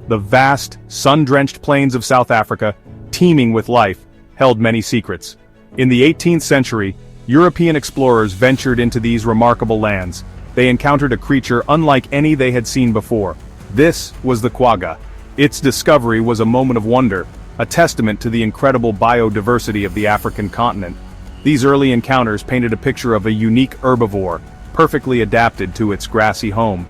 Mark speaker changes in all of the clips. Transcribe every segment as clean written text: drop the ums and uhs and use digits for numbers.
Speaker 1: the vast, sun-drenched plains of South Africa, teeming with life, held many secrets. In the 18th century, European explorers ventured into these remarkable lands. They encountered a creature unlike any they had seen before. This was the quagga. Its discovery was a moment of wonder, a testament to the incredible biodiversity of the African continent. These early encounters painted a picture of a unique herbivore, perfectly adapted to its grassy home.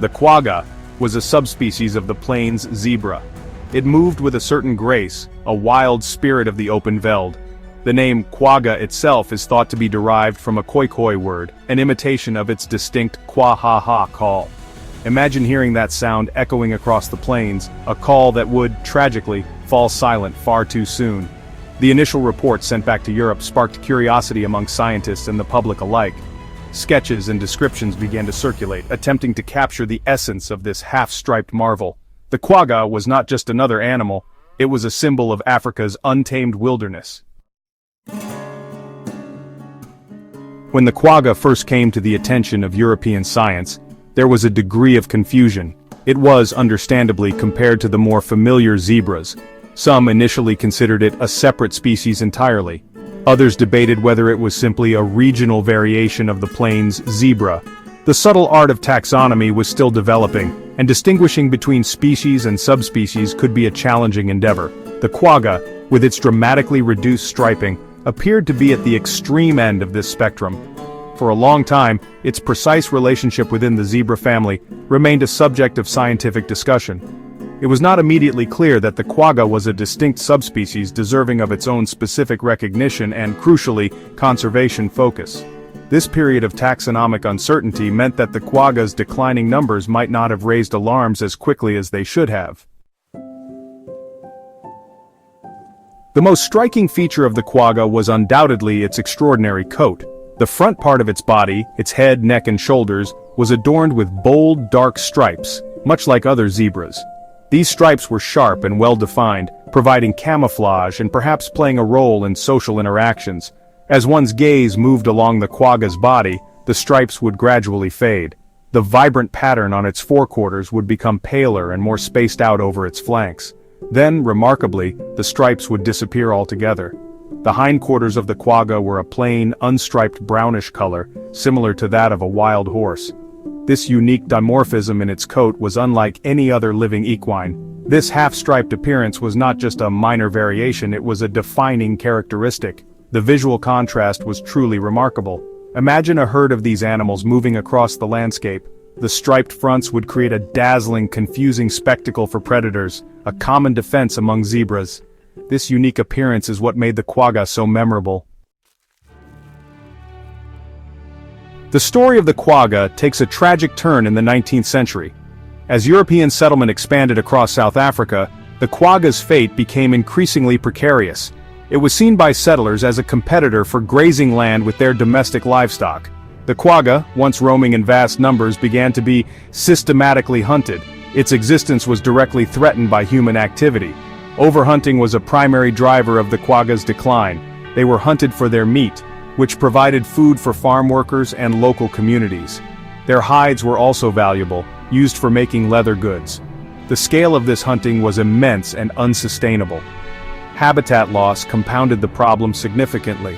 Speaker 1: The quagga was a subspecies of the plains zebra. It moved with a certain grace, a wild spirit of the open veld. The name quagga itself is thought to be derived from a Khoikhoi word, an imitation of its distinct qua-ha-ha call. Imagine hearing that sound echoing across the plains, a call that would, tragically, fall silent far too soon. The initial reports sent back to Europe sparked curiosity among scientists and the public alike. Sketches and descriptions began to circulate, attempting to capture the essence of this half-striped marvel. The quagga was not just another animal, it was a symbol of Africa's untamed wilderness. When the quagga first came to the attention of European science, there was a degree of confusion. It was, understandably, compared to the more familiar zebras. Some initially considered it a separate species entirely. Others debated whether it was simply a regional variation of the plains zebra. The subtle art of taxonomy was still developing, and distinguishing between species and subspecies could be a challenging endeavor. The quagga, with its dramatically reduced striping, appeared to be at the extreme end of this spectrum. For a long time, its precise relationship within the zebra family remained a subject of scientific discussion. It was not immediately clear that the quagga was a distinct subspecies deserving of its own specific recognition and, crucially, conservation focus. This period of taxonomic uncertainty meant that the quagga's declining numbers might not have raised alarms as quickly as they should have. The most striking feature of the quagga was undoubtedly its extraordinary coat. The front part of its body, its head, neck and shoulders, was adorned with bold, dark stripes, much like other zebras. These stripes were sharp and well-defined, providing camouflage and perhaps playing a role in social interactions. As one's gaze moved along the quagga's body, the stripes would gradually fade. The vibrant pattern on its forequarters would become paler and more spaced out over its flanks. Then, remarkably, the stripes would disappear altogether. The hindquarters of the quagga were a plain, unstriped brownish color, similar to that of a wild horse. This unique dimorphism in its coat was unlike any other living equine. This half-striped appearance was not just a minor variation, it was a defining characteristic. The visual contrast was truly remarkable. Imagine a herd of these animals moving across the landscape. The striped fronts would create a dazzling, confusing spectacle for predators, a common defense among zebras. This unique appearance is what made the quagga so memorable. The story of the quagga takes a tragic turn in the 19th century. As European settlement expanded across South Africa, the quagga's fate became increasingly precarious. It was seen by settlers as a competitor for grazing land with their domestic livestock. The quagga, once roaming in vast numbers, began to be systematically hunted. Its existence was directly threatened by human activity. Overhunting was a primary driver of the quagga's decline. They were hunted for their meat, which provided food for farm workers and local communities. Their hides were also valuable, used for making leather goods. The scale of this hunting was immense and unsustainable. Habitat loss compounded the problem significantly.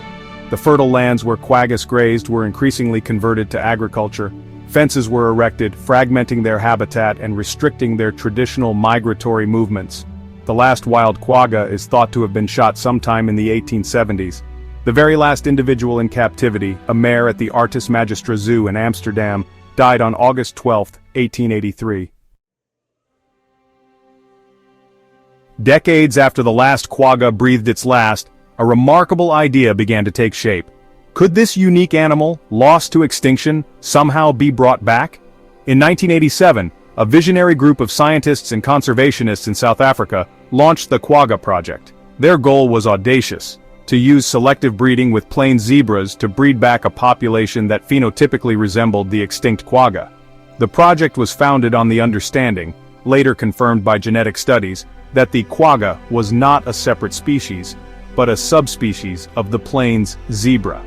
Speaker 1: The fertile lands where quaggas grazed were increasingly converted to agriculture. Fences were erected, fragmenting their habitat and restricting their traditional migratory movements. The last wild quagga is thought to have been shot sometime in the 1870s. The very last individual in captivity, a mare at the Artis Magistra Zoo in Amsterdam, died on August 12, 1883. Decades after the last quagga breathed its last, a remarkable idea began to take shape. Could this unique animal, lost to extinction, somehow be brought back? In 1987, a visionary group of scientists and conservationists in South Africa launched the Quagga Project. Their goal was audacious: to use selective breeding with plains zebras to breed back a population that phenotypically resembled the extinct quagga. The project was founded on the understanding, later confirmed by genetic studies, that the quagga was not a separate species, but a subspecies of the plains zebra.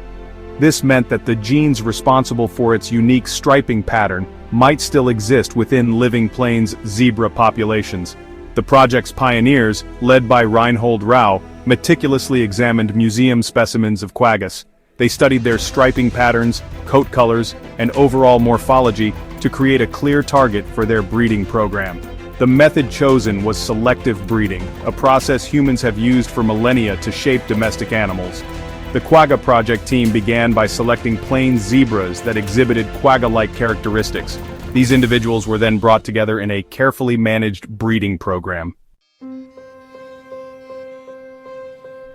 Speaker 1: This meant that the genes responsible for its unique striping pattern might still exist within living plains zebra populations. The project's pioneers, led by Reinhold Rau, meticulously examined museum specimens of quaggas. They studied their striping patterns, coat colors, and overall morphology to create a clear target for their breeding program. The method chosen was selective breeding, a process humans have used for millennia to shape domestic animals. The Quagga project team began by selecting plain zebras that exhibited quagga-like characteristics. These individuals were then brought together in a carefully managed breeding program.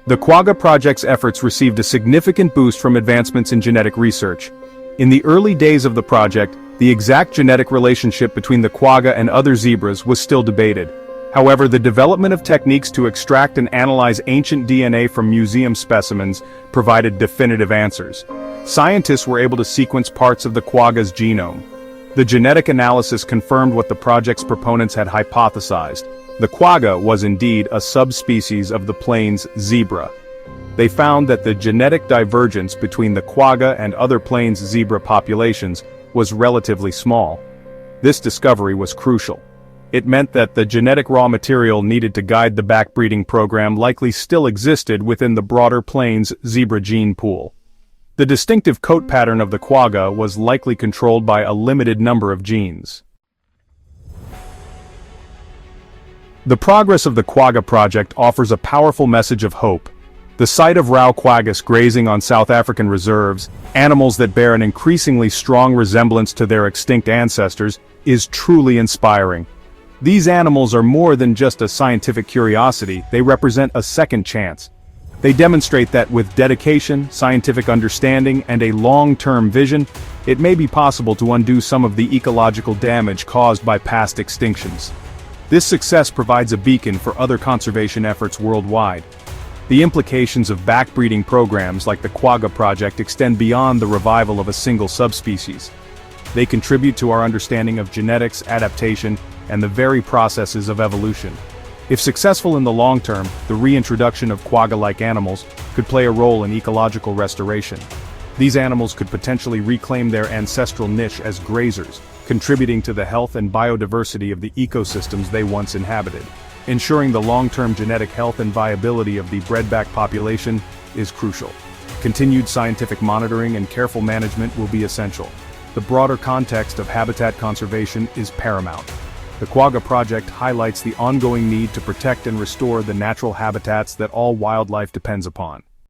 Speaker 1: The Quagga project's efforts received a significant boost from advancements in genetic research. In the early days of the project, the exact genetic relationship between the quagga and other zebras was still debated. However, the development of techniques to extract and analyze ancient DNA from museum specimens provided definitive answers. Scientists were able to sequence parts of the quagga's genome. The genetic analysis confirmed what the project's proponents had hypothesized. The quagga was indeed a subspecies of the plains zebra. They found that the genetic divergence between the quagga and other plains zebra populations was relatively small. This discovery was crucial. It meant that the genetic raw material needed to guide the backbreeding program likely still existed within the broader plains zebra gene pool. The distinctive coat pattern of the quagga was likely controlled by a limited number of genes. The progress of the Quagga project offers a powerful message of hope. The sight of Rau quaggas grazing on South African reserves, animals that bear an increasingly strong resemblance to their extinct ancestors, is truly inspiring. These animals are more than just a scientific curiosity, they represent a second chance. They demonstrate that with dedication, scientific understanding, and a long-term vision, it may be possible to undo some of the ecological damage caused by past extinctions. This success provides a beacon for other conservation efforts worldwide. The implications of backbreeding programs like the Quagga project extend beyond the revival of a single subspecies. They contribute to our understanding of genetics, adaptation, and the very processes of evolution. If successful in the long term, the reintroduction of quagga-like animals could play a role in ecological restoration. These animals could potentially reclaim their ancestral niche as grazers, contributing to the health and biodiversity of the ecosystems they once inhabited. Ensuring the long-term genetic health and viability of the bredback population is crucial. Continued scientific monitoring and careful management will be essential. The broader context of habitat conservation is paramount. The Quagga project highlights the ongoing need to protect and restore the natural habitats that all wildlife depends upon.